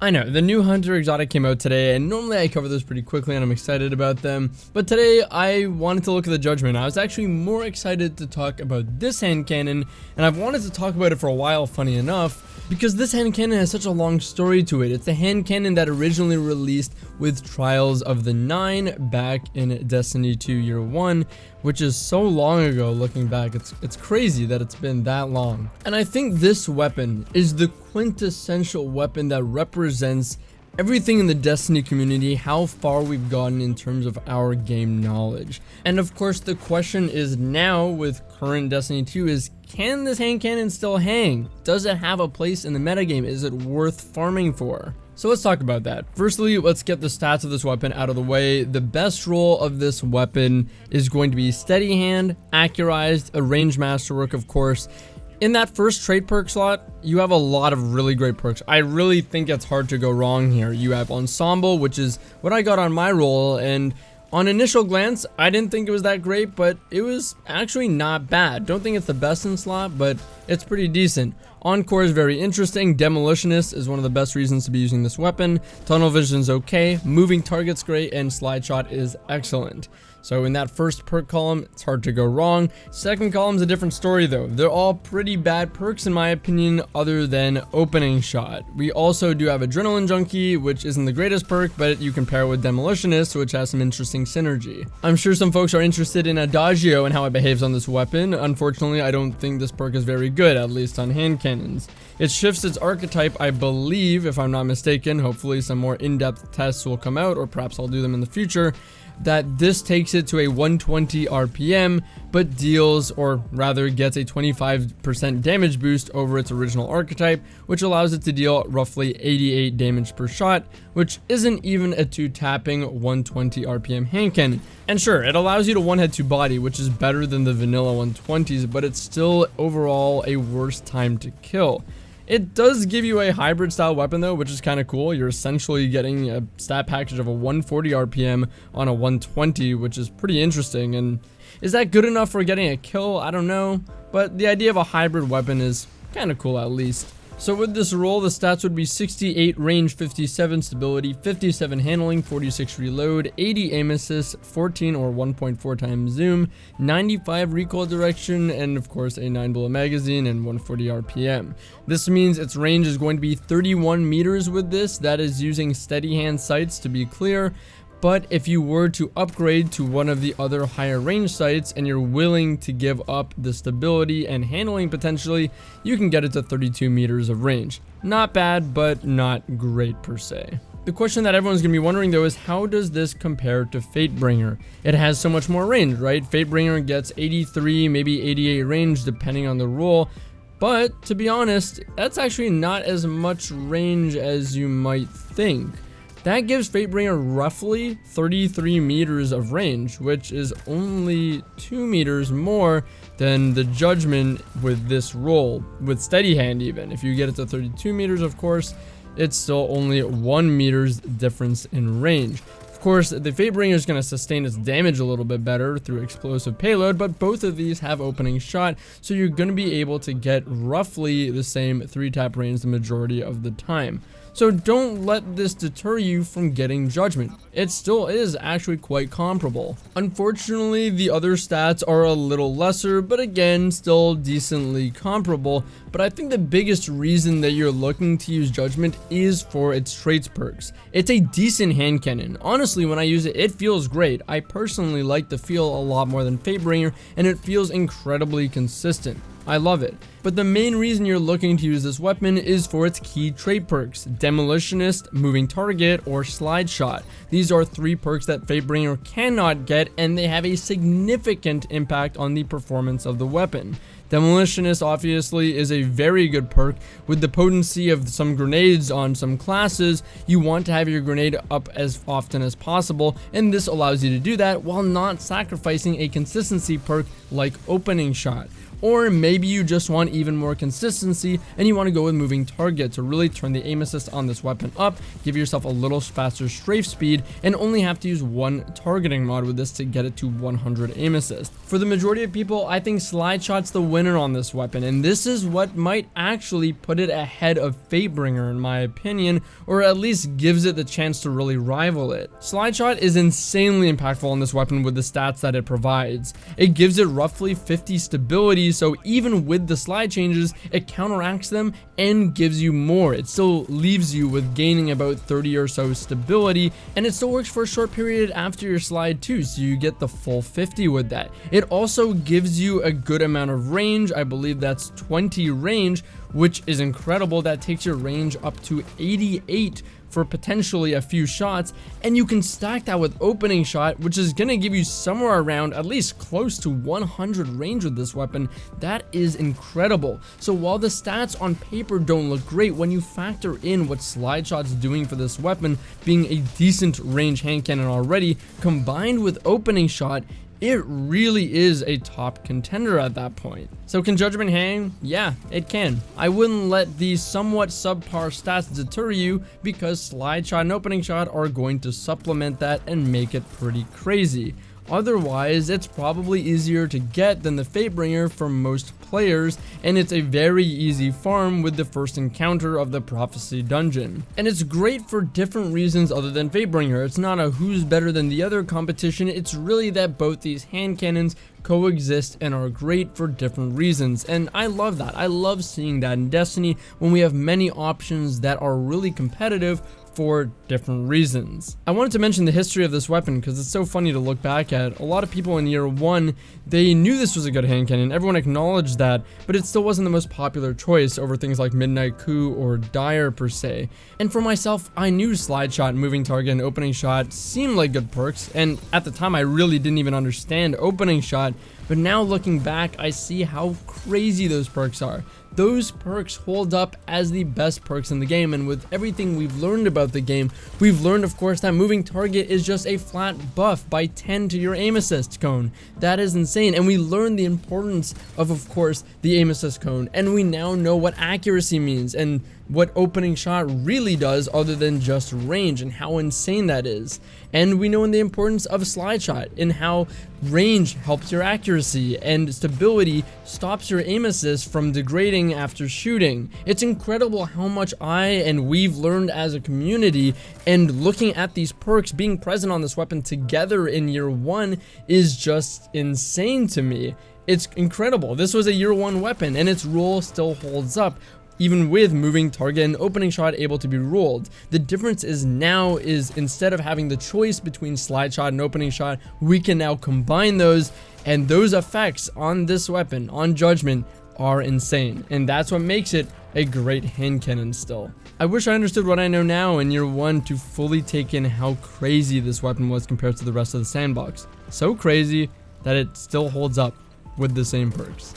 I know, the new Hunter exotic came out today, and normally I cover those pretty quickly and I'm excited about them, but today I wanted to look at the Judgement. I was actually more excited to talk about this hand cannon, and I've wanted to talk about it for a while, funny enough, because this hand cannon has such a long story to it. It's the hand cannon that originally released with Trials of the Nine back in Destiny 2 Year 1, which is so long ago looking back. It's crazy that it's been that long. And I think this weapon is the quintessential weapon that represents everything in the Destiny community, how far we've gotten in terms of our game knowledge. And of course the question is now with current Destiny 2 is, can this hand cannon still hang? Does it have a place in the metagame? Is it worth farming for? So let's talk about that. Firstly, let's get the stats of this weapon out of the way. The best role of this weapon is going to be steady hand, accurized, a range masterwork, of course. In that first trait perk slot, you have a lot of really great perks. I really think it's hard to go wrong here. You have Ensemble, which is what I got on my roll, and on initial glance, I didn't think it was that great, but it was actually not bad. Don't think it's the best in slot, but it's pretty decent. Encore is very interesting. Demolitionist is one of the best reasons to be using this weapon. Tunnel Vision's okay. Moving Target's great, and Slide Shot is excellent. So in that first perk column, it's hard to go wrong. Second column's a different story though. They're all pretty bad perks in my opinion, other than Opening Shot. We also do have Adrenaline Junkie, which isn't the greatest perk, but you can pair it with Demolitionist, which has some interesting synergy. I'm sure some folks are interested in Adagio and how it behaves on this weapon. Unfortunately, I don't think this perk is very good, at least on hand cannons. It shifts its archetype, I believe, if I'm not mistaken. Hopefully some more in-depth tests will come out, or perhaps I'll do them in the future, that this takes it to a 120 RPM, but deals, or rather gets a 25% damage boost over its original archetype, which allows it to deal roughly 88 damage per shot, which isn't even a 2-tapping 120 RPM hand cannon. And sure, it allows you to one-head to body, which is better than the vanilla 120s, but it's still overall a worse time to kill. It does give you a hybrid style weapon though, which is kind of cool. You're essentially getting a stat package of a 140 RPM on a 120, which is pretty interesting. And is that good enough for getting a kill? I don't know, but the idea of a hybrid weapon is kind of cool at least. So with this roll, the stats would be 68 range, 57 stability, 57 handling, 46 reload, 80 aim assist, 14 or 1.4 times zoom, 95 recoil direction, and of course a 9-bullet magazine and 140 RPM. This means its range is going to be 31 meters with this. That is using steady hand sights, to be clear. But if you were to upgrade to one of the other higher range sights and you're willing to give up the stability and handling potentially, you can get it to 32 meters of range. Not bad, but not great per se. The question that everyone's gonna be wondering though is, how does this compare to Fatebringer? It has so much more range, right? Fatebringer gets 83, maybe 88 range depending on the role. But to be honest, that's actually not as much range as you might think. That gives Fatebringer roughly 33 meters of range, which is only 2 meters more than the Judgement with this roll, with steady hand even. If you get it to 32 meters, of course, it's still only 1 meter's difference in range. Of course, the Fatebringer is going to sustain its damage a little bit better through explosive payload, but both of these have Opening Shot, so you're going to be able to get roughly the same 3-tap range the majority of the time. So don't let this deter you from getting Judgement. It still is actually quite comparable. Unfortunately, the other stats are a little lesser, but again, still decently comparable. But I think the biggest reason that you're looking to use Judgement is for its traits perks. It's a decent hand cannon. Honestly, when I use it, it feels great. I personally like the feel a lot more than Fatebringer, and it feels incredibly consistent. I love it. But the main reason you're looking to use this weapon is for its key trait perks: Demolitionist, Moving Target, or Slide Shot. These are 3 perks that Fatebringer cannot get, and they have a significant impact on the performance of the weapon. Demolitionist obviously is a very good perk. With the potency of some grenades on some classes, you want to have your grenade up as often as possible, and this allows you to do that while not sacrificing a consistency perk like Opening Shot. Or maybe you just want even more consistency and you want to go with moving target to really turn the aim assist on this weapon up, give yourself a little faster strafe speed, and only have to use one targeting mod with this to get it to 100 aim assist. For the majority of people, I think slide shot's the winner on this weapon, and this is what might actually put it ahead of Fatebringer in my opinion, or at least gives it the chance to really rival it. Slide shot is insanely impactful on this weapon with the stats that it provides. It gives it roughly 50 stability, so even with the slide changes, it counteracts them and gives you more. It still leaves you with gaining about 30 or so stability, and it still works for a short period after your slide too, so you get the full 50 with that. It also gives you a good amount of range. I believe that's 20 range, which is incredible. That takes your range up to 88 for potentially a few shots, and you can stack that with opening shot, which is gonna give you somewhere around at least close to 100 range with this weapon. That is incredible. So while the stats on paper don't look great, when you factor in what slide shot's doing for this weapon, being a decent range hand cannon already, combined with opening shot, it really is a top contender at that point. So can Judgement hang? Yeah, it can. I wouldn't let these somewhat subpar stats deter you, because slide shot and opening shot are going to supplement that and make it pretty crazy. Otherwise, it's probably easier to get than the Fatebringer for most players, and it's a very easy farm with the first encounter of the Prophecy dungeon. And it's great for different reasons other than Fatebringer. It's not a who's better than the other competition, it's really that both these hand cannons coexist and are great for different reasons, and I love that. I love seeing that in Destiny when we have many options that are really competitive for different reasons. I wanted to mention the history of this weapon because it's so funny to look back at. A lot of people in year one, they knew this was a good hand cannon, everyone acknowledged that, but it still wasn't the most popular choice over things like Midnight Coup or Dire per se. And for myself, I knew slide shot, moving target, and opening shot seemed like good perks, and at the time I really didn't even understand opening shot, but now looking back, I see how crazy those perks are. Those perks hold up as the best perks in the game, and with everything we've learned about the game, we've learned of course that moving target is just a flat buff by 10 to your aim assist cone. That is insane, and we learned the importance of course the aim assist cone, and we now know what accuracy means and what opening shot really does other than just range, and how insane that is. And we know the importance of slide shot and how range helps your accuracy and stability stops your aim assist from degrading after shooting. It's incredible how much I and we've learned as a community, and looking at these perks being present on this weapon together in year one is just insane to me. It's incredible. This was a year one weapon and its role still holds up, even with moving target and opening shot able to be ruled. The difference is now is instead of having the choice between slide shot and opening shot, we can now combine those, and those effects on this weapon, on Judgement, are insane, and that's what makes it a great hand cannon still. I wish I understood what I know now in year one to fully take in how crazy this weapon was compared to the rest of the sandbox. So crazy that it still holds up with the same perks.